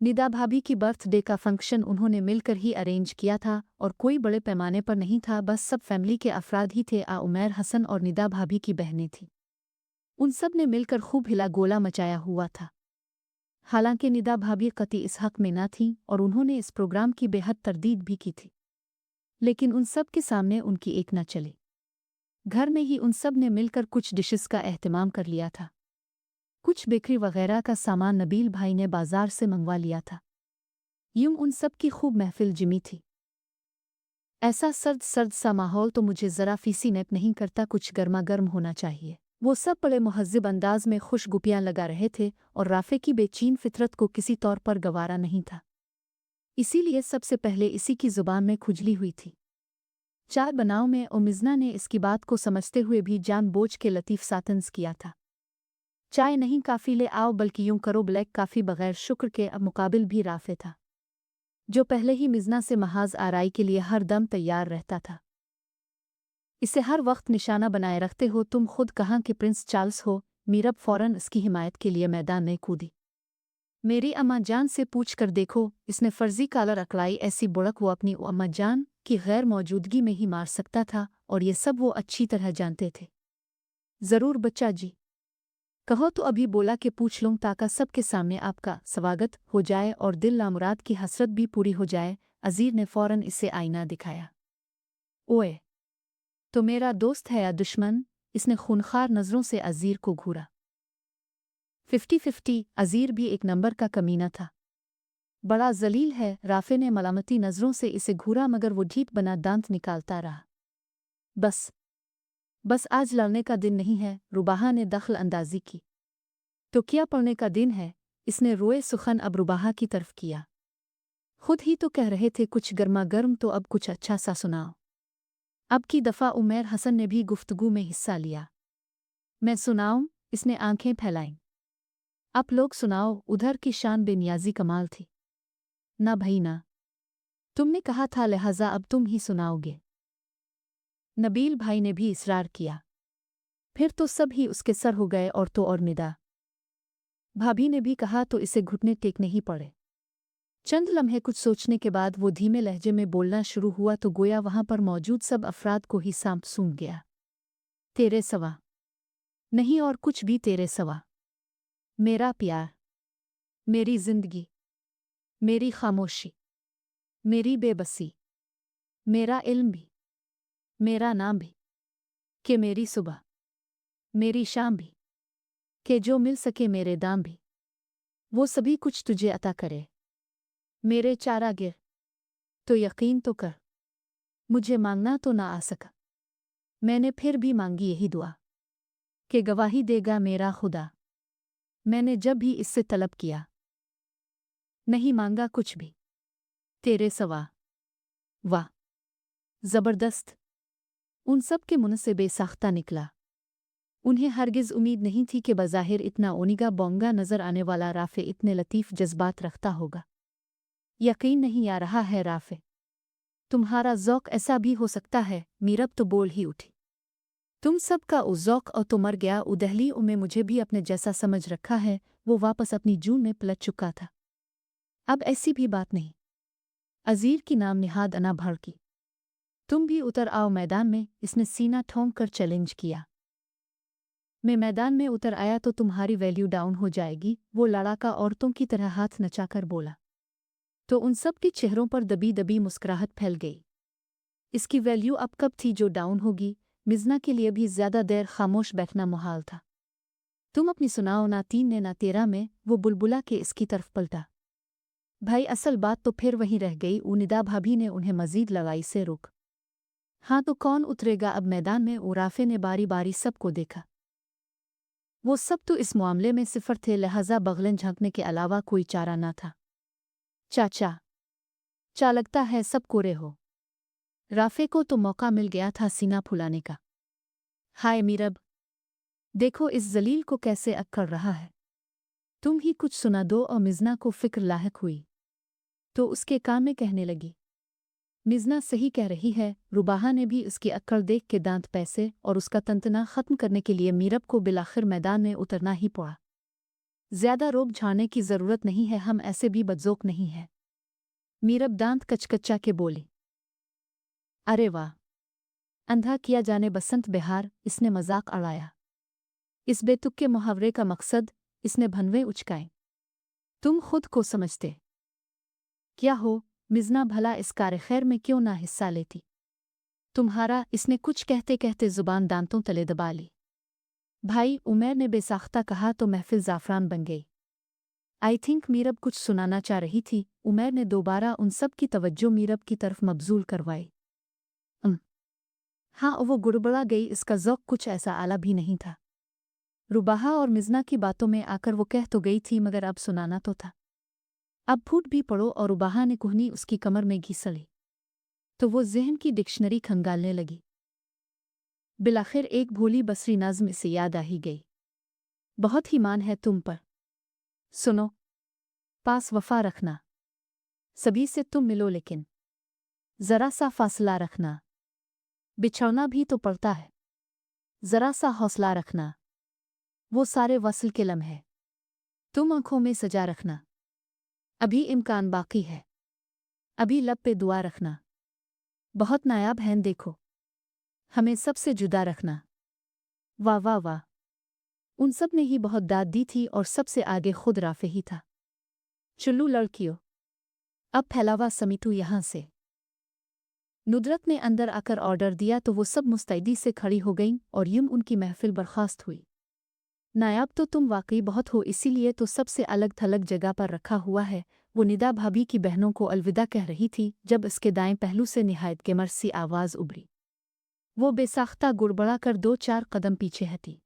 निदा भाभी की बर्थडे का फंक्शन उन्होंने मिलकर ही अरेंज किया था और कोई बड़े पैमाने पर नहीं था, बस सब फैमिली के अफराद ही थे। उमैर, हसन और निदा भाभी की बहनें थीं। उन सब ने मिलकर खूब हिला गोला मचाया हुआ था। हालांकि निदा भाभी कतई इस हक में न थीं और उन्होंने इस प्रोग्राम की बेहद तरदीद भी की थी, लेकिन उन सब के सामने उनकी एक न चली। घर में ही उन सब ने मिलकर कुछ डिशेस का एहतमाम कर लिया था। कुछ बेकरी वगैरह का सामान नबील भाई ने बाजार से मंगवा लिया था। यूं उन सब की खूब महफिल जिमी थी। ऐसा सर्द सर्द सा माहौल तो मुझे ज़रा फीसी नेप नहीं करता, कुछ गर्मा गर्म होना चाहिए। वो सब बड़े मुहज़्ज़िब अंदाज में खुशगुपियाँ लगा रहे थे और राफ़े की बेचैन फितरत को किसी तौर पर गवारा नहीं था। इसीलिए सबसे पहले इसी की ज़ुबान में खुजली हुई थी। चाय बनाओ में मिज़ना ने इसकी बात को समझते हुए भी जानबूझ के लतीफ़ सा तंज़ किया था। चाय नहीं काफ़ी ले आओ, बल्कि यूं करो ब्लैक काफ़ी, बग़ैर शुक्र के अब मुकाबिल भी राफ़े था, जो पहले ही मिज़ना से महाज़ आराई के लिए हर दम तैयार रहता था। इसे हर वक्त निशाना बनाए रखते हो तुम, खुद कहाँ के प्रिंस चार्ल्स हो। मीरब फ़ौरन इसकी हिमायत के लिए मैदान में कूदी। मेरी अम्मा जान से पूछ कर देखो, इसने फ़र्ज़ी कालर अकड़ाई, ऐसी बुड़क वो अपनी अम्मा जान की गैर मौजूदगी में ही मार सकता था, और ये सब वो अच्छी तरह जानते थे। ज़रूर बच्चा जी, कहो तो अभी बोला कि पूछ लूँ, ताकि सबके सामने आपका स्वागत हो जाए और दिल लामुराद की हसरत भी पूरी हो जाए। अज़ीर ने फ़ौरन इसे आईना दिखाया। ओए, तो मेरा दोस्त है या दुश्मन? इसने खूनखार नज़रों से अज़ीर को घूरा। 50-50। अज़ीर भी एक नंबर का कमीना था। बड़ा ज़लील है। राफ़े ने मलामती नज़रों से इसे घूरा, मगर वो ढीठ बना दांत निकालता रहा। बस आज लड़ने का दिन नहीं है, रुबाहा ने दखल अंदाजी की। तो क्या पढ़ने का दिन है? इसने रोए सुखन अब रुबाहा की तरफ किया। खुद ही तो कह रहे थे कुछ गर्मा गर्म, तो अब कुछ अच्छा सा सुनाओ। अब की दफ़ा उमैर हसन ने भी गुफ्तगू में हिस्सा लिया। मैं सुनाऊं? इसने आंखें फैलाईं। आप लोग सुनाओ। उधर की शान बेनियाजी कमाल थी। ना भई ना, तुमने कहा था, लिहाजा अब तुम ही सुनाओगे। नबील भाई ने भी इसरार किया। फिर तो सब ही उसके सर हो गए, और तो और निदा भाभी ने भी कहा, तो इसे घुटने टेकने ही पड़े। चंद लम्हे कुछ सोचने के बाद वो धीमे लहजे में बोलना शुरू हुआ, तो गोया वहां पर मौजूद सब अफराद को ही सांप सूंघ गया। तेरे सवा नहीं और कुछ भी तेरे सवा। मेरा प्यार, मेरी जिंदगी, मेरी खामोशी, मेरी बेबसी, मेरा इल्म भी, मेरा नाम भी, कि मेरी सुबह, मेरी शाम भी, कि जो मिल सके मेरे दाम भी, वो सभी कुछ तुझे अता करे। मेरे चारागिर, तो यकीन तो कर, मुझे मांगना तो ना आ सका, मैंने फिर भी मांगी यही दुआ, कि गवाही देगा मेरा खुदा, मैंने जब भी इससे तलब किया, नहीं मांगा कुछ भी तेरे सवा। वाह, ज़बरदस्त! उन सब के मुंह से बेसाख्ता निकला। उन्हें हरगिज़ उम्मीद नहीं थी कि बज़ाहिर इतना ओनिगा बोंगा नज़र आने वाला राफ़े इतने लतीफ़ जज्बात रखता होगा। यकीन नहीं आ रहा है राफ़े, तुम्हारा ज़ौक़ ऐसा भी हो सकता है। मीरब तो बोल ही उठी। तुम सब का उस ज़ौक़ तो मर गया। उदहली में मुझे भी अपने जैसा समझ रखा है। वो वापस अपनी जून में पलट चुका था। अब ऐसी भी बात नहीं। अज़ीर की नाम निहाद अना भड़की। तुम भी उतर आओ मैदान में, इसने सीना ठोंक कर चैलेंज किया। मैं मैदान में उतर आया तो तुम्हारी वैल्यू डाउन हो जाएगी, वो लड़ाका औरतों की तरह हाथ नचाकर बोला। तो उन सब के चेहरों पर दबी दबी मुस्कुराहट फैल गई। इसकी वैल्यू अब कब थी जो डाउन होगी? मिज़ना के लिए भी ज़्यादा देर खामोश बैठना मुहाल था। तुम अपनी सुनाओ। ना 3 ने ना 13 में वो बुलबुला के इसकी तरफ पलटा। भाई, असल बात तो फिर वहीं रह गई। निदा भाभी ने उन्हें मज़ीद लड़ाई से रोक। हाँ, तो कौन उतरेगा अब मैदान में? राफ़े ने बारी बारी सबको देखा। वो सब तो इस मामले में सिफर थे, लिहाजा बगलें झांकने के अलावा कोई चारा न था। चा लगता है सब कोरे हो। राफ़े को तो मौका मिल गया था सीना फुलाने का। हाय मीरब, देखो इस जलील को कैसे अक्कड़ रहा है। तुम ही कुछ सुना दो। और मिज़ना को फ़िक्र लाहिक हुई तो उसके कान में कहने लगी, मिज़ना सही कह रही है। रुबाहा ने भी उसकी अक्कड़ देख के दांत पैसे और उसका तंतना ख़त्म करने के लिए मीरब को बिलाखिर मैदान में उतरना ही पड़ा। ज्यादा रोब झाड़ने की जरूरत नहीं है, हम ऐसे भी बदजोक नहीं हैं। मीरब दांत कचकच्चा के बोली। अरे वाह, अंधा किया जाने बसंत बिहार, इसने मजाक अड़ाया। इस बेतुके मुहावरे का मकसद, इसने भनवे उचकाए। तुम खुद को समझते क्या हो, मिजना भला इस कार्य खैर में क्यों ना हिस्सा लेती? तुम्हारा, इसने कुछ कहते कहते जुबान दांतों तले दबा ली। भाई, उमैर ने बेसाख्ता कहा तो महफिल जाफरान बन गई। आई थिंक मीरब कुछ सुनाना चाह रही थी। उमैर ने दोबारा उन सब की तवज्जो मीरब की तरफ मबजूल करवाई। हाँ, वो गुड़बड़ा गई, इसका ज़ौक़ कुछ ऐसा आला भी नहीं था। रुबाहा और मिजना की बातों में आकर वो कह तो गई थी, मगर अब सुनाना तो था। अब फूट भी पड़ो, और रुबाहा ने कुहनी उसकी कमर में घिसली तो वो ज़हन की डिक्शनरी खंगालने लगी। बिलाखिर एक भोली बसरी नज़्म इसे याद आ ही गई। बहुत ही मान है तुम पर, सुनो, पास वफा रखना, सभी से तुम मिलो लेकिन ज़रा सा फासला रखना, बिछड़ना भी तो पड़ता है, ज़रा सा हौसला रखना, वो सारे वसल के लम्हे तुम आंखों में सजा रखना, अभी इम्कान बाकी है, अभी लब पे दुआ रखना, बहुत नायाब हैं देखो, हमें सबसे जुदा रखना। वाह वाह वाह, उन सब ने ही बहुत दाद दी थी और सबसे आगे खुद राफे ही था। चुल्लू लड़कियों, अब फैलावा समीटू यहाँ से। नुदरत ने अंदर आकर ऑर्डर दिया तो वो सब मुस्तैदी से खड़ी हो गईं और यूं उनकी महफिल बर्खास्त हुई। नायाब तो तुम वाकई बहुत हो, इसीलिए तो सबसे अलग थलग जगह पर रखा हुआ है। वो निदा भाभी की बहनों को अलविदा कह रही थी जब इसके दाएं पहलू से निहायत गेमर सी आवाज़ उभरी। वो बेसाख्ता गुड़बड़ा कर 2-4 कदम पीछे हटी।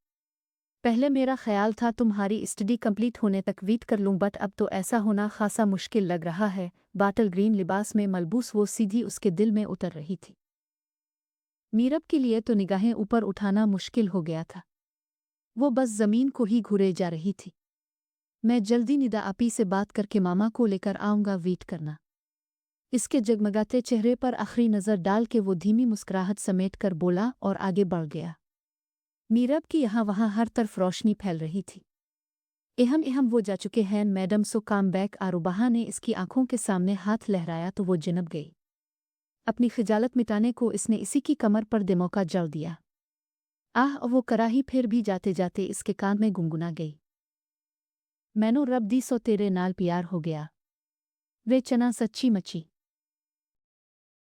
पहले मेरा ख्याल था तुम्हारी स्टडी कंप्लीट होने तक वेट कर लूँ, बट अब तो ऐसा होना खासा मुश्किल लग रहा है। बाटल ग्रीन लिबास में मलबूस वो सीधी उसके दिल में उतर रही थी। मीरब के लिए तो निगाहें ऊपर उठाना मुश्किल हो गया था। वो बस ज़मीन को ही घूरे जा रही थी। मैं जल्दी निदा आपी से बात करके मामा को लेकर आऊँगा, वेट करना। इसके जगमगाते चेहरे पर आखिरी नज़र डाल के वो धीमी मुस्कुराहट समेट कर बोला और आगे बढ़ गया। मीरब की यहाँ वहाँ हर तरफ रोशनी फैल रही थी। एहम वो जा चुके हैं मैडम, सो काम बैक। आरुबाहा ने इसकी आंखों के सामने हाथ लहराया तो वो जिनप गई। अपनी खिजालत मिटाने को इसने इसी की कमर पर दे मौका जड़ दिया। आह, वो कराही फिर भी जाते जाते इसके कान में गुनगुना गई। मैनू रब दी सो तेरे नाल प्यार हो गया, वे चना सच्ची मची।